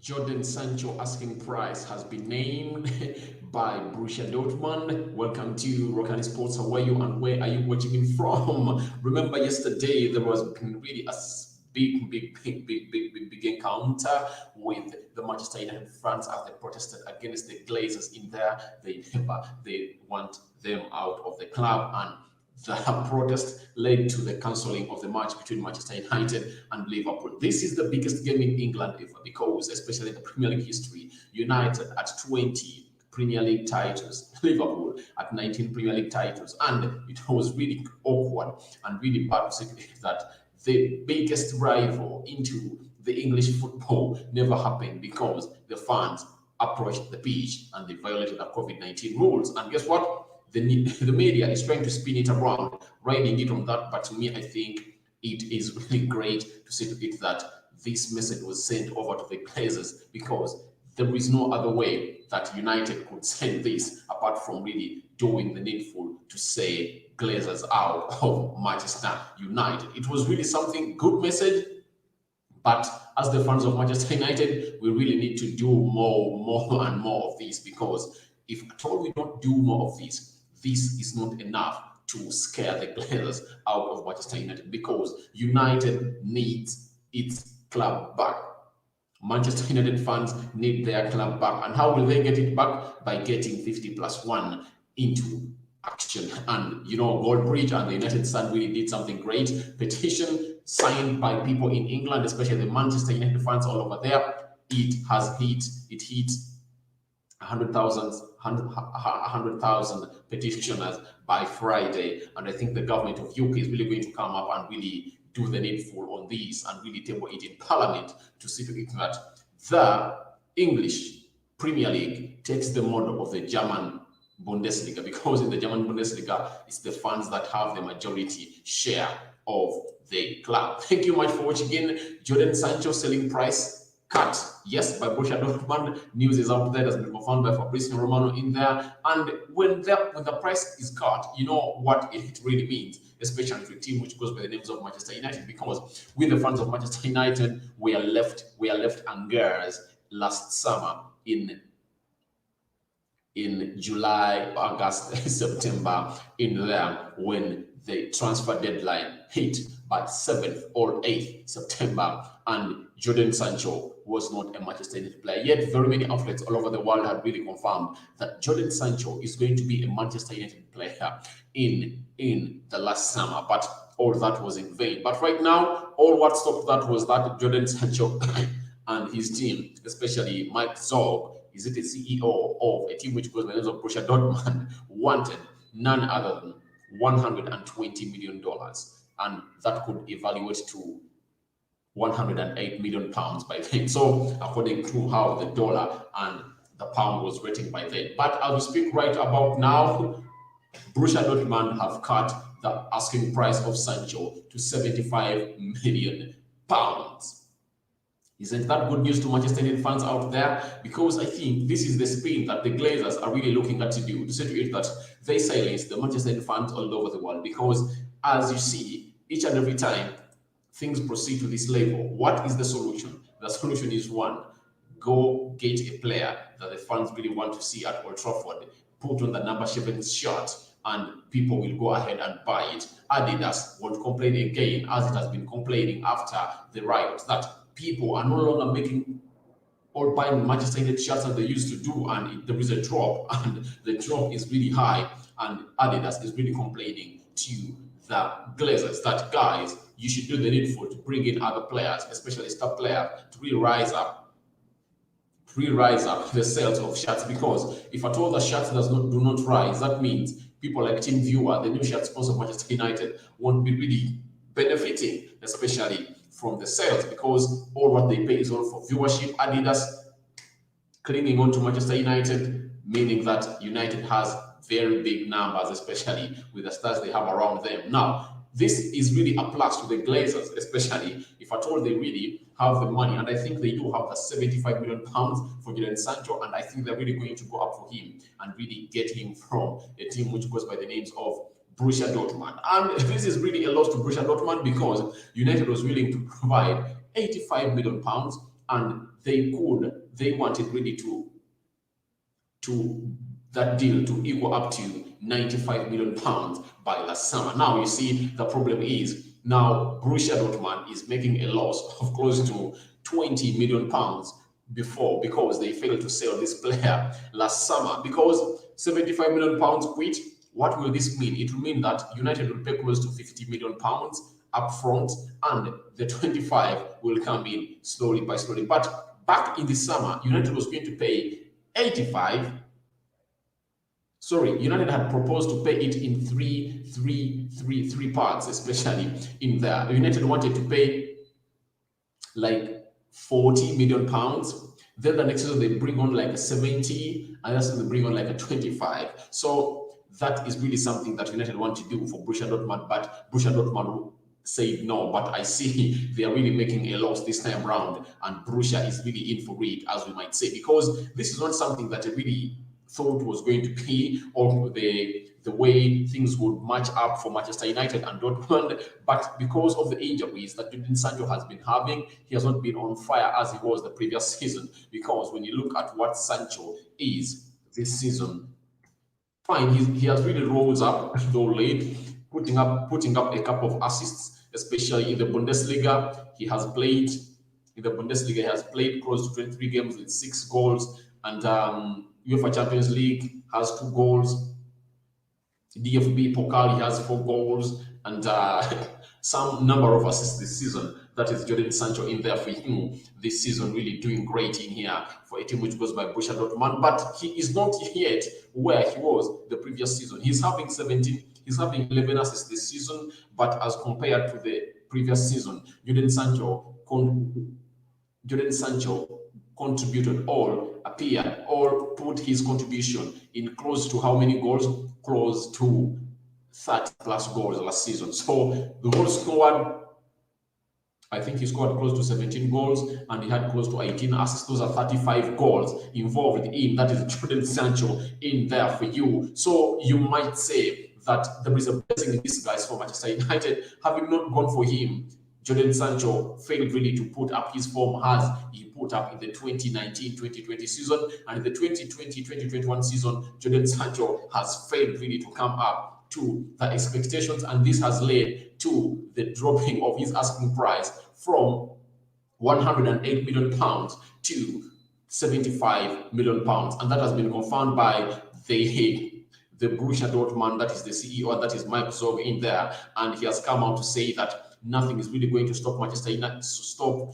Jodan Sancho asking price has been named by Borussia Dortmund. Welcome to Rockani Sports. How are you and where are you watching in from? Remember yesterday there was really a big encounter with the Manchester United fans as they protested against the Glazers in there. They want them out of the club, and the protest led to the cancelling of the match between Manchester United and Liverpool. This is the biggest game in England ever because, especially in the Premier League history, United at 20 Premier League titles, Liverpool at 19 Premier League titles, and it was really awkward and really bad to say that the biggest rival into the English football never happened because the fans approached the pitch and they violated the COVID-19 rules. And guess what? The media is trying to spin it around, riding it on that. But to me, I think it is really great to see to it that this message was sent over to the Glazers because there is no other way that United could send this apart from really doing the needful to say Glazers out of Manchester United. It was really something good message, but as the fans of Manchester United, we really need to do more and more of this because if at all we don't do more of this is not enough to scare the players out of Manchester United because United needs its club back. Manchester United fans need their club back. And how will they get it back? By getting 50+1 into action. And Goldbridge and the United Sun really did something great. Petition signed by people in England, especially the Manchester United fans all over there. It hit 100,000 petitioners by Friday, and I think the government of UK is really going to come up and really do the needful on this and really table it in Parliament to see to it that the English Premier League takes the model of the German Bundesliga, because in the German Bundesliga, it's the fans that have the majority share of the club. Thank you much for watching again. Jodan Sancho selling price cut, yes, by Borussia Dortmund. News is out there, has been confirmed by Fabrizio Romano in there. And when the price is cut, you know what it really means, especially to a team which goes by the names of Manchester United, because with the fans of Manchester United, we are left Angers last summer in July, August, September, in there when the transfer deadline hit by 7th or 8th September, and Jodan Sancho was not a Manchester United player. Yet very many outlets all over the world had really confirmed that Jodan Sancho is going to be a Manchester United player in the last summer, but all that was in vain. But right now, all what stopped that was that Jodan Sancho and his team, especially Mike Zorg, is it the CEO of a team which goes by the name of Borussia Dortmund, wanted none other than $120 million, and that could evaluate to 108 million pounds by then. So according to how the dollar and the pound was rating by then. But as we speak right about now, Borussia Dortmund have cut the asking price of Sancho to 75 million pounds. Isn't that good news to Manchester United fans out there? Because I think this is the spin that the Glazers are really looking at to do, to say to it that they silence the Manchester United fans all over the world. Because as you see, each and every time things proceed to this level, what is the solution? The solution is one: go get a player that the fans really want to see at Old Trafford, put on the number 7 shirt, and people will go ahead and buy it. Adidas won't complain again, as it has been complaining after the riots, that people are no longer making or buying Manchester United shirts as they used to do, and there is a drop, and the drop is really high, and Adidas is really complaining to the Glazers that, guys, you should do the needful to bring in other players, especially star players, to really rise up the sales of shirts. Because if at all the shirts do not rise, that means people like Team Viewer, the new shirt sponsor of Manchester United, won't be really benefiting, especially from the sales, because all what they pay is all for viewership. Adidas clinging on to Manchester United, meaning that United has very big numbers, especially with the stars they have around them. Now, this is really a plus to the Glazers, especially if at all they really have the money. And I think they do have the 75 million pounds for Jadon Sancho, and I think they're really going to go up for him and really get him from a team which goes by the names of Borussia Dortmund. And this is really a loss to Borussia Dortmund because United was willing to provide 85 million pounds and they wanted really to that deal to equal up to 95 million pounds by last summer. Now you see the problem is now Borussia Dortmund is making a loss of close to 20 million pounds before, because they failed to sell this player last summer. Because 75 million pounds quit, what will this mean? It will mean that United will pay close to 50 million pounds up front, and the 25 will come in slowly by slowly. But back in the summer, United was going to pay 85. Sorry, United had proposed to pay it in three parts, especially in there. United wanted to pay like 40 million pounds. Then the next season they bring on like a 70, and then they bring on like a 25. So that is really something that United want to do for Borussia Dortmund, but Borussia Dortmund said no. But I see they are really making a loss this time around, and Borussia is really in for it, as we might say, because this is not something that I really thought was going to be, or the way things would match up for Manchester United and Dortmund. But because of the injuries that Jodan Sancho has been having, he has not been on fire as he was the previous season. Because when you look at what Sancho is this season, fine, he has really rose up though late, putting up a couple of assists, especially in the Bundesliga. He has played in the Bundesliga. He has played close to 23 games with 6 goals, and UEFA Champions League has 2 goals. DFB Pokal, he has 4 goals, and some number of assists this season. That is Jodan Sancho in there for him this season, really doing great in here for a team which goes by Borussia Dortmund. But he is not yet where he was the previous season. He's having 11 assists this season, but as compared to the previous season, Jodan Sancho contributed appeared or put his contribution in close to how many goals? Close to 30 plus goals last season. So the goal scored, I think he scored close to 17 goals, and he had close to 18 assists. Those are 35 goals involved in. That is Jodan Sancho in there for you. So you might say that there is a blessing in disguise for Manchester United. Having not gone for him, Jodan Sancho failed really to put up his form as he put up in the 2019-2020 season, and in the 2020-2021 season, Jodan Sancho has failed really to come up to the expectations, and this has led to the dropping of his asking price from 108 million pounds to 75 million pounds, and that has been confirmed by the Borussia Dortmund, that is the CEO, and that is Mike Zog in there, and he has come out to say that nothing is really going to stop Manchester United, stop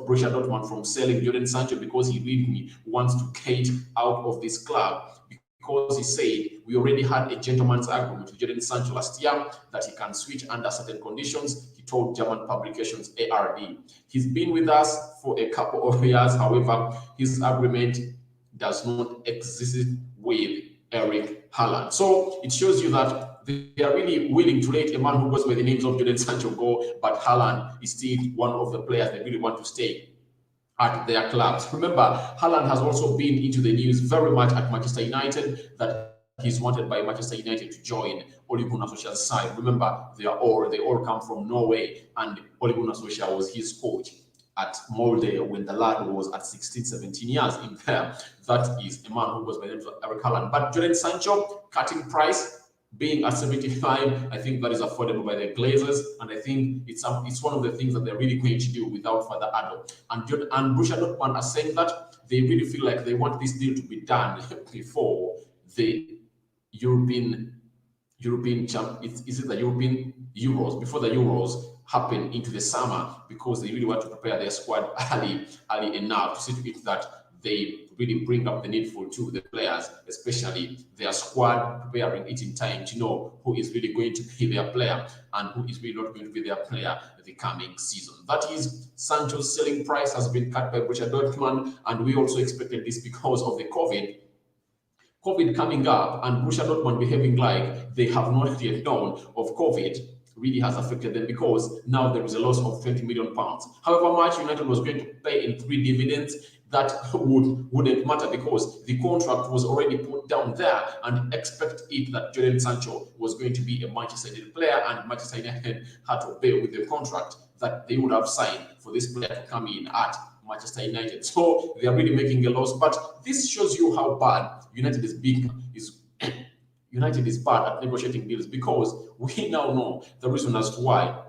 Borussia Dortmund from selling Jodan Sancho, because he really wants to get out of this club. Because he said we already had a gentleman's agreement with Jodan Sancho last year that he can switch under certain conditions. He told German publications ARD. He's been with us for a couple of years. However, his agreement does not exist with Eric Haaland. So it shows you that they are really willing to let a man who goes by the names of Jodan Sancho go, but Haaland is still one of the players they really want to stay at their clubs. Remember, Haaland has also been into the news very much at Manchester United, that he's wanted by Manchester United to join Ole Gunnar Solskjaer's side. Remember, they all come from Norway, and Ole Gunnar Solskjaer was his coach at Molde when the lad was at 16, 17 years in there. That is a man who goes by the name of Eric Haaland. But Jodan Sancho, cutting price, being at 75, I think that is affordable by the Glazers, and I think it's one of the things that they're really going to do without further ado. And Borussia Dortmund are saying that they really feel like they want this deal to be done before the European champ. Is it the European Euros? Before the Euros happen into the summer, because they really want to prepare their squad early enough to see to it that they really bring up the needful to the players, especially their squad, preparing it in time to know who is really going to be their player and who is really not going to be their player the coming season. That is, Sancho's selling price has been cut by Borussia Dortmund, and we also expected this because of the COVID coming up, and Borussia Dortmund behaving like they have not yet known of COVID. really has affected them because now there is a loss of 20 million pounds. However much United was going to pay in 3 dividends, that wouldn't matter because the contract was already put down there, and expect it that Jadon Sancho was going to be a Manchester United player, and Manchester United had to pay with the contract that they would have signed for this player to come in at Manchester United. So they are really making a loss. But this shows you how bad United is United is bad at negotiating deals, because we now know the reason as to why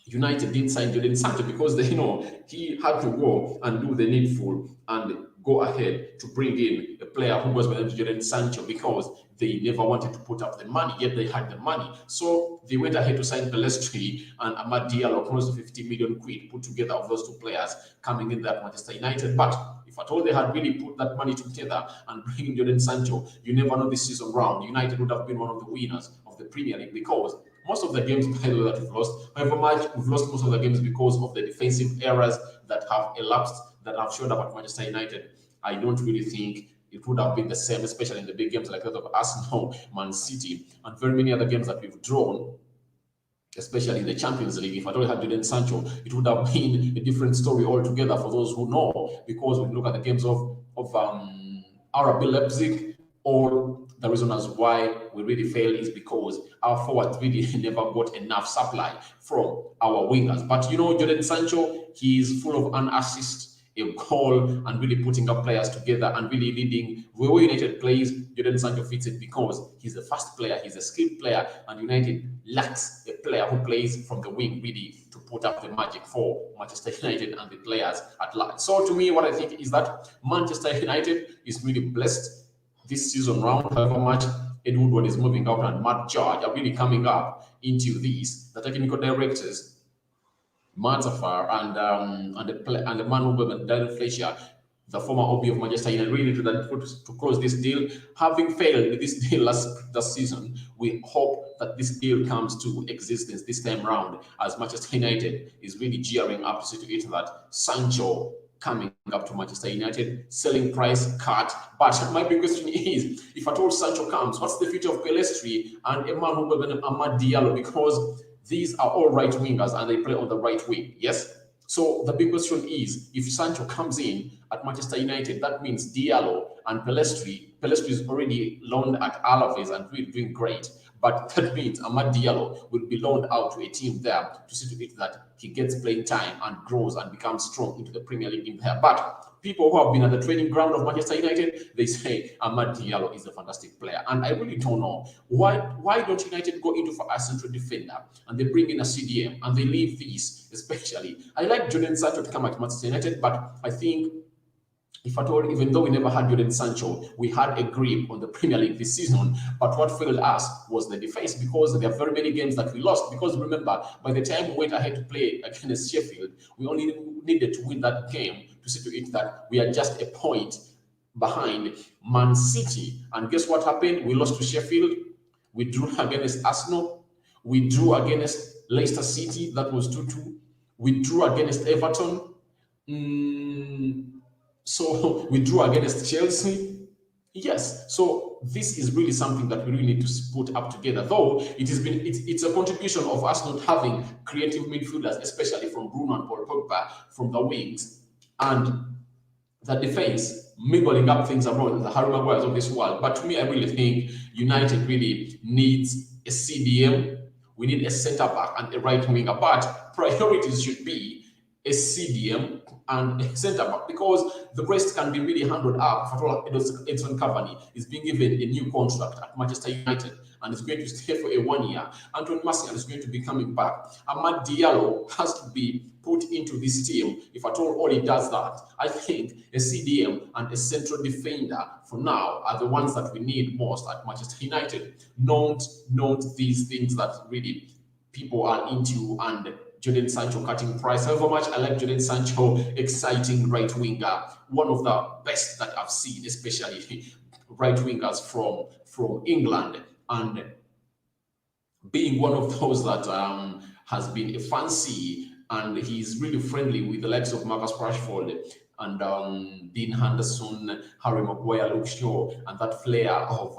United didn't sign Jadon Sancho, because they know he had to go and do the needful and go ahead to bring in a player who was by the name of Jadon Sancho, because they never wanted to put up the money, yet they had the money. So they went ahead to sign Pelestri and Amad Diallo, close to 50 million quid put together of those two players coming in at Manchester United. But if at all they had really put that money together and bring in Jadon Sancho, you never know this season round, United would have been one of the winners of the Premier League, because most of the games, by the way, that we've lost, however much we've lost most of the games because of the defensive errors that have elapsed, that have showed up at Manchester United. I don't really think it would have been the same, especially in the big games like that of Arsenal, Man City, and very many other games that we've drawn, especially in the Champions League. If I don't have Jadon Sancho, it would have been a different story altogether for those who know, because when you look at the games of RB Leipzig, or the reason as why we really fail is because our forwards really never got enough supply from our wingers. But you know, Jadon Sancho, he is full of an assist, a goal, and really putting up players together and really leading. Where United plays, Jadon Sancho fits it because he's a fast player, he's a skilled player, and United lacks a player who plays from the wing really to put up the magic for Manchester United and the players at large. So to me, what I think is that Manchester United is really blessed this season round, however much Ed Woodward is moving out and Matt George are really coming up into these. The technical directors, Matt Zafar and the man who was Darren Fletcher, the former OB of Manchester United, really to close this deal. Having failed this deal last season, we hope that this deal comes to existence this time round, as Manchester United is really gearing up to see to it that Sancho coming up to Manchester United, selling price cut. But my big question is, if at all Sancho comes, what's the future of Pelestri and a man who will be Amad Diallo? Because these are all right wingers and they play on the right wing, yes? So the big question is, if Sancho comes in at Manchester United, that means Diallo and Pelestri is already loaned at Alaves and really doing great. But that means Amad Diallo will be loaned out to a team there to see to it that he gets playing time and grows and becomes strong into the Premier League in there. But people who have been at the training ground of Manchester United, they say Amad Diallo is a fantastic player. And I really don't know why don't United go into for a central defender and they bring in a CDM and they leave these, especially. I like Jadon Sancho to come at Manchester United, but I think if at all, even though we never had Jadon Sancho, we had a grip on the Premier League this season. But what failed us was the defense, because there are very many games that we lost. Because remember, by the time we went ahead to play against Sheffield, we only needed to win that game to see to it that we are just a point behind Man City. And guess what happened? We lost to Sheffield. We drew against Arsenal. We drew against Leicester City. That was 2-2. We drew against Everton. So we drew against Chelsea. Yes. So this is really something that we really need to put up together. Though it's a contribution of us not having creative midfielders, especially from Bruno and Paul Pogba from the wings, and the defense mingling up things around the Harry Maguires of this world. But to me, I really think United really needs a CDM. We need a centre back and a right winger. But priorities should be a CDM and a centre back, because the rest can be really handled up. For all, Edson Cavani is being given a new contract at Manchester United and is going to stay for a 1 year. Antoine Martial is going to be coming back. Amad Diallo has to be put into this team. If at all he does that, I think a CDM and a central defender for now are the ones that we need most at Manchester United. Not these things that really people are into, and Jadon Sancho cutting price. However much I like Jadon Sancho, exciting right winger, one of the best that I've seen, especially right wingers from England, and being one of those that has been a fancy and he's really friendly with the likes of Marcus Rashford and Dean Henderson, Harry Maguire, Luke Shaw, and that flair of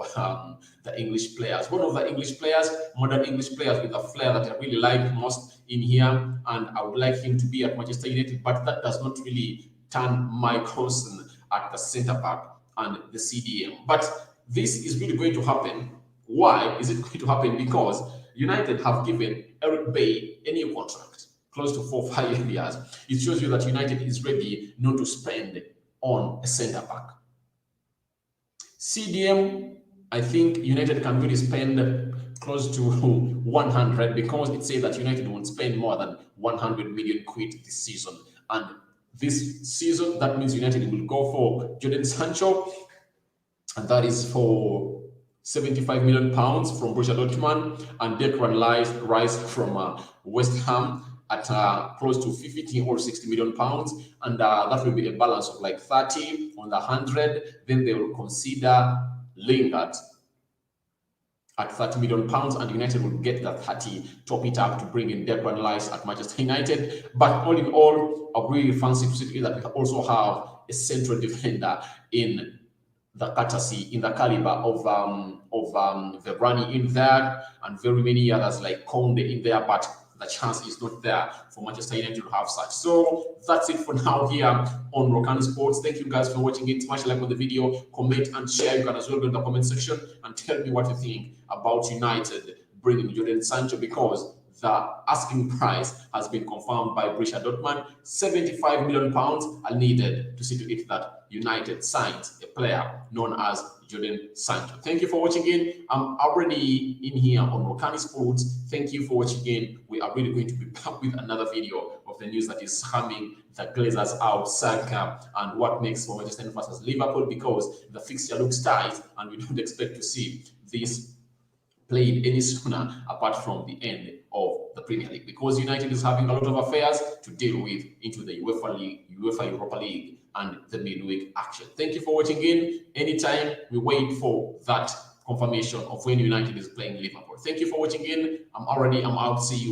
the English players. One of the English players, modern English players with a flair that I really like most in here, and I would like him to be at Manchester United, but that does not really turn my concern at the centre back and the CDM. But this is really going to happen. Why is it going to happen? Because United have given Eric Bay a new contract, close to 4 or 5 years. It shows you that United is ready not to spend on a centre back. CDM, I think United can really spend close to 100, because it says that United won't spend more than 100 million quid this season. And this season, that means United will go for Jodan Sancho, and that is for 75 million pounds from Borussia Dortmund, and Declan Rice from West Ham at close to 50 or 60 million pounds, and that will be a balance of like 30 on the 100. Then they will consider Lingard at 30 million pounds, and United will get that 30, top it up to bring in Declan Rice at Manchester United. But all in all, I really fancy to see that we also have a central defender in the courtesy, in the caliber of Verani in there, and very many others like Conde in there, but the chance is not there for Manchester United to have such. So that's it for now here on Rokani Sports. Thank you guys for watching it. Smash a like on the video, comment and share. You can as well go in the comment section and tell me what you think about United bringing Jodan Sancho, because the asking price has been confirmed by Borussia Dortmund. 75 million pounds are needed to see to it that United signs a player known as Jodan Sancho. Thank you for watching in. I'm already in here on Rokani Sports. Thank you for watching in. We are really going to be back with another video of the news that is coming. The Glazers out, Saka, and what next for Manchester United versus Liverpool, because the fixture looks tight and we don't expect to see this played any sooner apart from the end of the Premier League, because United is having a lot of affairs to deal with into the UEFA League, UEFA Europa League, and the midweek action. Thank you for watching in. Anytime, we wait for that confirmation of when United is playing Liverpool. Thank you for watching in. I'm out. See you.